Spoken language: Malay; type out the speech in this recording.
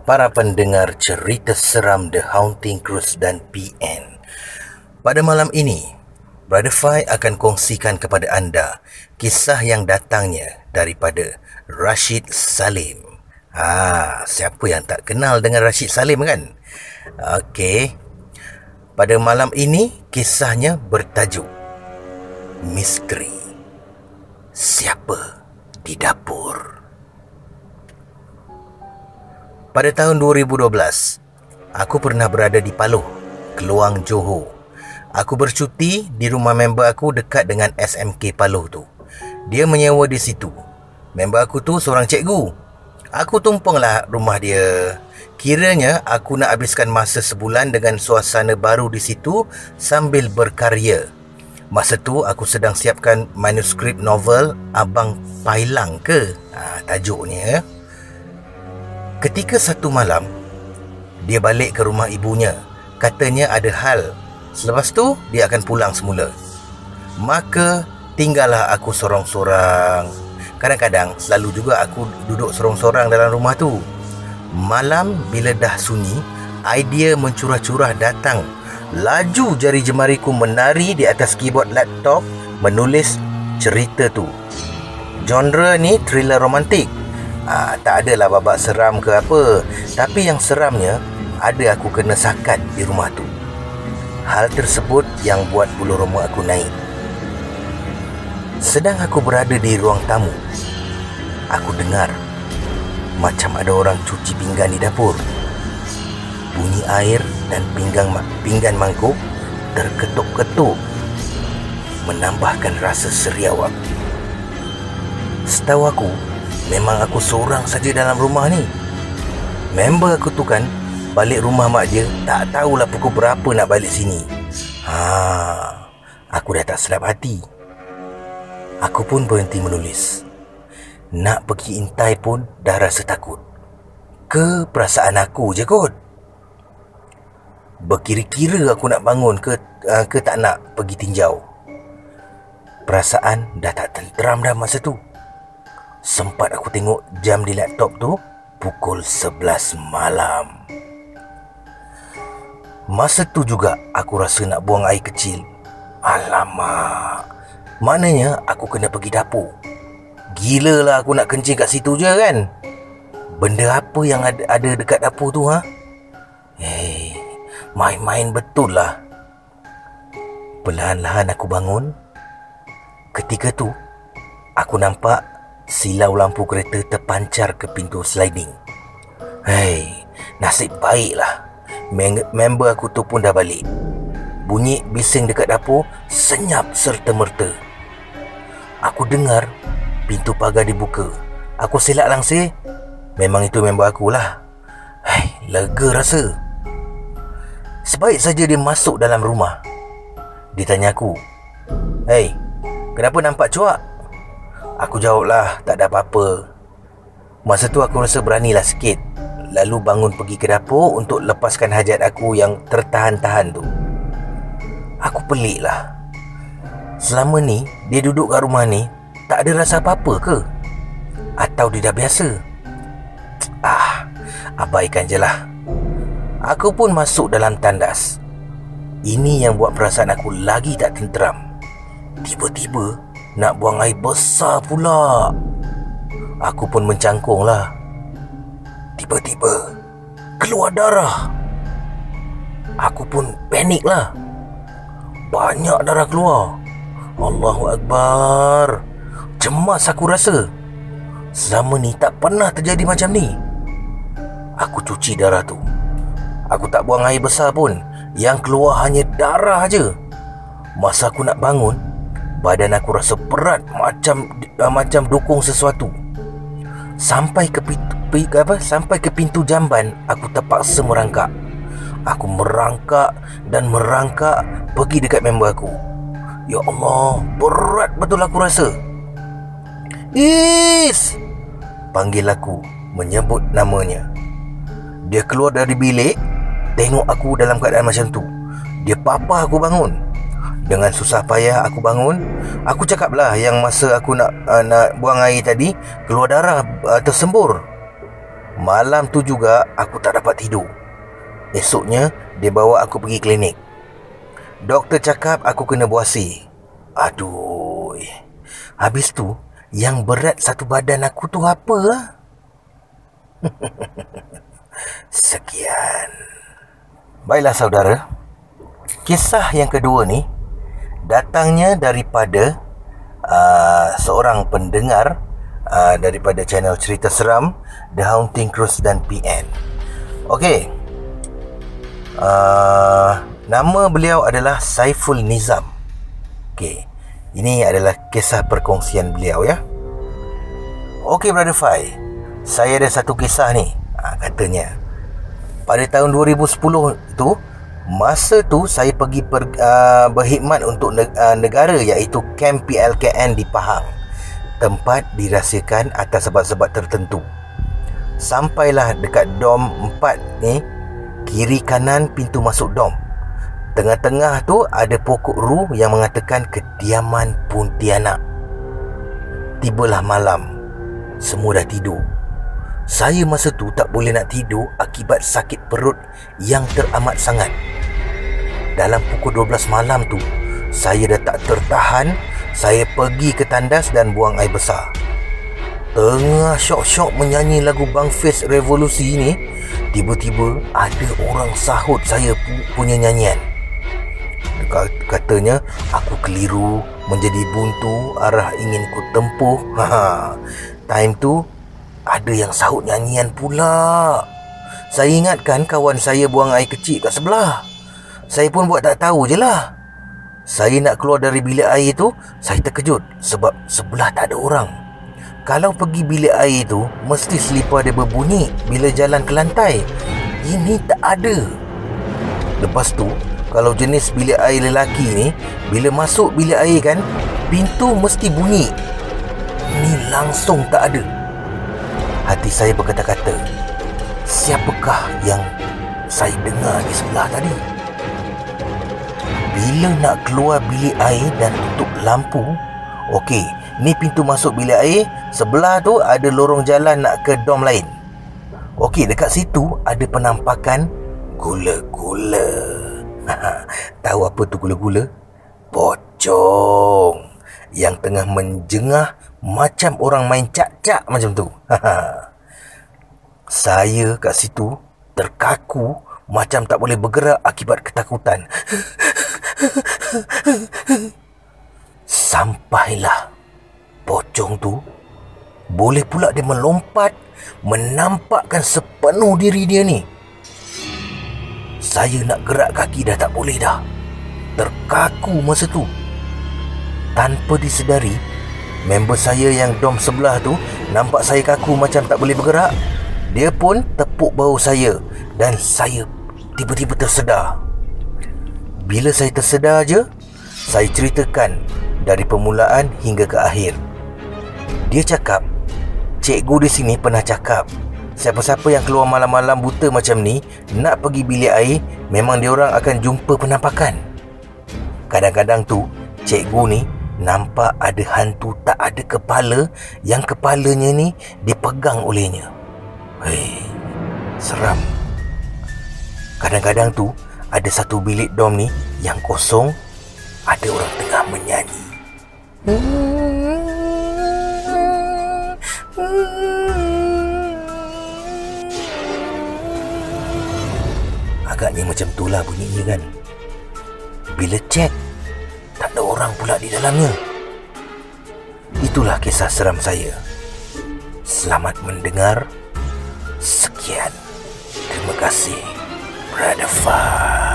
para pendengar cerita seram The Haunting Cruise dan PN. Pada malam ini, Brother Fai akan kongsikan kepada anda kisah yang datangnya daripada Rashid Salim. Siapa yang tak kenal dengan Rashid Salim kan? Okey. Pada malam ini, kisahnya bertajuk Misteri Siapa di Dapur. Pada tahun 2012, aku pernah berada di Paloh, Keluang, Johor. Aku bercuti di rumah member aku dekat dengan SMK Paloh tu. Dia menyewa di situ. Member aku tu seorang cikgu. Aku tumpanglah rumah dia. Kiranya aku nak habiskan masa sebulan dengan suasana baru di situ sambil berkarya. Masa tu aku sedang siapkan manuskrip novel Abang Pailang ke? Tajuknya. Ketika satu malam, dia balik ke rumah ibunya. Katanya ada hal. Selepas tu, dia akan pulang semula. Maka, tinggallah aku sorang-sorang. Kadang-kadang, selalu juga aku duduk sorang-sorang dalam rumah tu. Malam, bila dah sunyi, idea mencurah-curah datang. Laju jari jemariku menari di atas keyboard laptop, menulis cerita tu. Genre ni thriller romantik. Tak adalah babak seram ke apa. Tapi yang seramnya, ada aku kena sakat di rumah tu. Hal tersebut yang buat bulu roma aku naik. Sedang aku berada di ruang tamu, aku dengar macam ada orang cuci pinggan di dapur. Bunyi air dan pinggan mangkuk terketuk-ketuk, menambahkan rasa seriau aku. Setahu aku, memang aku seorang saja dalam rumah ni. Member aku tu kan balik rumah mak dia, tak tahulah pukul berapa nak balik sini. Aku dah tak sedap hati. Aku pun berhenti menulis. Nak pergi intai pun dah rasa takut. Ke perasaan aku je kot? Berkira-kira aku nak bangun ke tak nak pergi tinjau. Perasaan dah tak tenteram dah masa tu. Sempat aku tengok jam di laptop tu, pukul 11 malam. Masa tu juga aku rasa nak buang air kecil. Alamak, maknanya aku kena pergi dapur. Gila lah aku nak kencing kat situ je kan. Benda apa yang ada dekat dapur tu main-main betul lah. Perlahan-lahan aku bangun. Ketika tu aku nampak silau lampu kereta terpancar ke pintu sliding. Nasib baiklah member aku tu pun dah balik. Bunyi bising dekat dapur senyap serta-merta. Aku dengar pintu pagar dibuka. Aku selak langsir. Memang itu member aku lah. Lega rasa. Sebaik saja dia masuk dalam rumah, dia tanya aku, kenapa nampak cuak? Aku jawablah, tak ada apa-apa. Masa tu aku rasa beranilah sikit. Lalu bangun pergi ke dapur untuk lepaskan hajat aku yang tertahan-tahan tu. Aku pelik lah. Selama ni dia duduk kat rumah ni, tak ada rasa apa-apa ke? Atau dia dah biasa? Abaikan je lah. Aku pun masuk dalam tandas. Ini yang buat perasaan aku lagi tak tenteram. Tiba-tiba nak buang air besar pula. Aku pun mencangkung lah. Tiba-tiba keluar darah. Aku pun panik lah. Banyak darah keluar. Allahu Akbar. Cemas aku rasa. Selama ni tak pernah terjadi macam ni. Aku cuci darah tu. Aku tak buang air besar pun. Yang keluar hanya darah aja. Masa aku nak bangun, badan aku rasa berat macam dukung sesuatu. Sampai ke pintu jamban, aku terpaksa merangkak. Aku merangkak dan merangkak pergi dekat member aku. Ya Allah, berat betul aku rasa. Is! Panggil aku, menyebut namanya. Dia keluar dari bilik, tengok aku dalam keadaan macam tu. Dia papah aku bangun. Dengan susah payah aku bangun. Aku cakaplah yang masa aku nak buang air tadi, keluar darah tersembur. Malam tu juga aku tak dapat tidur. Esoknya dia bawa aku pergi klinik. Doktor cakap aku kena buasi. Aduh. Habis tu yang berat satu badan aku tu apa? Sekian. Baiklah saudara, kisah yang kedua ni datangnya daripada seorang pendengar daripada channel Cerita Seram The Haunting Cruise dan PN. Okey, nama beliau adalah Saiful Nizam. Okey, ini adalah kisah perkongsian beliau ya. Okey Brother Fai, saya ada satu kisah ni. Katanya pada tahun 2010 tu, masa tu saya pergi berkhidmat untuk negara, iaitu Kem PLKN di Pahang. Tempat dirahsiakan atas sebab-sebab tertentu. Sampailah dekat dom 4 ni, kiri kanan pintu masuk dom. Tengah-tengah tu ada pokok ru yang mengatakan kediaman Pontianak. Tibalah malam, semua dah tidur. Saya masa tu tak boleh nak tidur akibat sakit perut yang teramat sangat. Dalam pukul 12 malam tu, saya dah tak tertahan. Saya pergi ke tandas dan buang air besar. Tengah syok-syok menyanyi lagu Bang Fis Revolusi ni, tiba-tiba ada orang sahut saya punya nyanyian. Katanya aku keliru, menjadi buntu arah ingin ku tempuh. Time tu ada yang sahut nyanyian pula. Saya ingatkan kawan saya buang air kecil kat sebelah. Saya pun buat tak tahu je lah. Saya nak keluar dari bilik air tu, saya terkejut sebab sebelah tak ada orang. Kalau pergi bilik air tu, mesti selipar dia berbunyi bila jalan ke lantai. Ini tak ada. Lepas tu, kalau jenis bilik air lelaki ni, bila masuk bilik air kan, pintu mesti bunyi. Ini langsung tak ada. Hati saya berkata-kata, siapakah yang saya dengar di sebelah tadi? Bila nak keluar bilik air dan tutup lampu, okey, ni pintu masuk bilik air, sebelah tu ada lorong jalan nak ke dom lain. Okey, dekat situ ada penampakan gula-gula. Tahu apa tu gula-gula? Pocong yang tengah menjengah macam orang main cak-cak macam tu. Saya kat situ terkaku macam tak boleh bergerak akibat ketakutan. Sampailah pocong tu, boleh pula dia melompat, menampakkan sepenuh diri dia ni. Saya nak gerak kaki dah tak boleh dah. Terkaku masa tu. Tanpa disedari, member saya yang dom sebelah tu nampak saya kaku macam tak boleh bergerak. Dia pun tepuk bahu saya dan saya tiba-tiba tersedar. Bila saya tersedar je, saya ceritakan dari permulaan hingga ke akhir. Dia cakap, cikgu di sini pernah cakap, siapa-siapa yang keluar malam-malam buta macam ni, nak pergi bilik air, memang diorang akan jumpa penampakan. Kadang-kadang tu, cikgu ni nampak ada hantu tak ada kepala, yang kepalanya ni dipegang olehnya. Hei, seram. Kadang-kadang tu, ada satu bilik dom ni yang kosong, ada orang tengah menyanyi. Agaknya macam itulah bunyinya kan. Bila cek, tak ada orang pula di dalamnya. Itulah kisah seram saya. Selamat mendengar. Sekian. Terima kasih, Brother Fai.